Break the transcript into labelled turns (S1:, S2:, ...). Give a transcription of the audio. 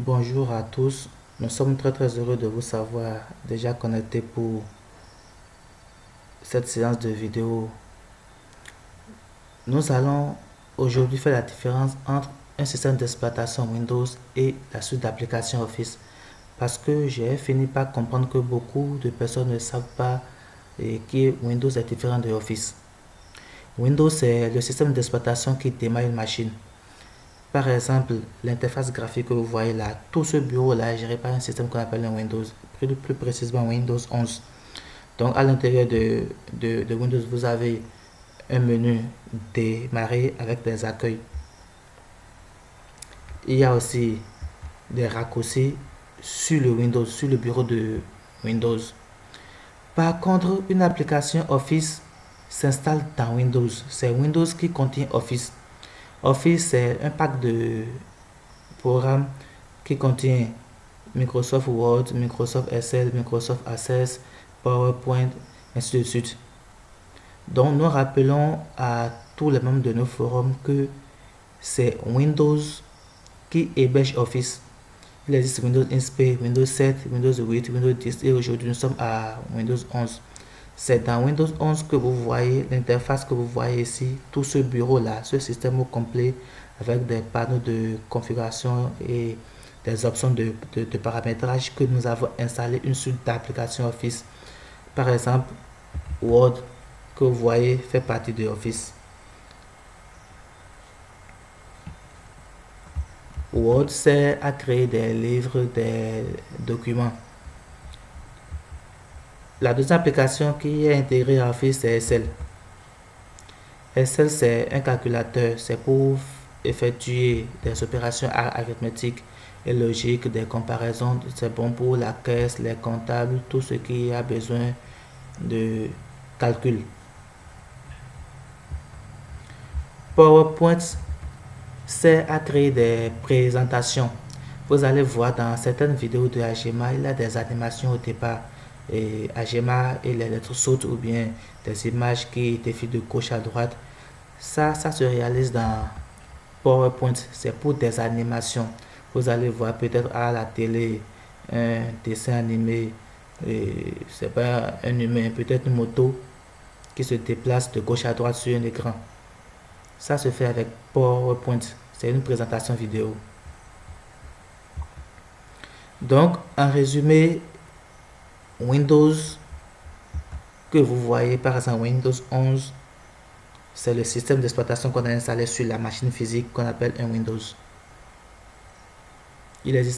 S1: Bonjour à tous, nous sommes très heureux de vous savoir déjà connecté pour cette séance de vidéo. Nous allons aujourd'hui faire la différence entre un système d'exploitation Windows et la suite d'applications Office parce que j'ai fini par comprendre que beaucoup de personnes ne savent pas que Windows est différent de Office. Windows c'est le système d'exploitation qui démarre une machine. Par exemple, l'interface graphique que vous voyez là, tout ce bureau là est géré par un système qu'on appelle un Windows, plus précisément Windows 11. Donc à l'intérieur de Windows, vous avez un menu démarrer avec des accueils. Il y a aussi des raccourcis sur le Windows, sur le bureau de Windows. Par contre, une application Office s'installe dans Windows. C'est Windows qui contient Office. Office, c'est un pack de programmes qui contient Microsoft Word, Microsoft Excel, Microsoft Access, PowerPoint, ainsi de suite. Donc nous rappelons à tous les membres de nos forums que c'est Windows qui héberge Office. Il existe Windows XP, Windows 7, Windows 8, Windows 10 et aujourd'hui nous sommes à Windows 11. C'est dans Windows 11 que vous voyez l'interface que vous voyez ici, tout ce bureau là, ce système au complet avec des panneaux de configuration et des options de paramétrage que nous avons installé une suite d'applications Office. Par exemple, Word que vous voyez fait partie de Office. Word sert à créer des livres, des documents. La deuxième application qui est intégrée à Office, c'est Excel. Excel, c'est un calculateur. C'est pour effectuer des opérations arithmétiques et logiques, des comparaisons. C'est bon pour la caisse, les comptables, tout ce qui a besoin de calcul. PowerPoint sert à créer des présentations. Vous allez voir dans certaines vidéos de Agema, il y a des animations au départ. Et Agema et les lettres sautent ou bien des images qui défilent de gauche à droite. Ça se réalise dans PowerPoint. C'est pour des animations. Vous allez voir peut-être à la télé un dessin animé. C'est pas un humain, peut-être une moto qui se déplace de gauche à droite sur un écran. Ça se fait avec PowerPoint. C'est une présentation vidéo. Donc, en résumé, Windows que vous voyez par exemple Windows 11, c'est le système d'exploitation qu'on a installé sur la machine physique qu'on appelle un Windows. Il existe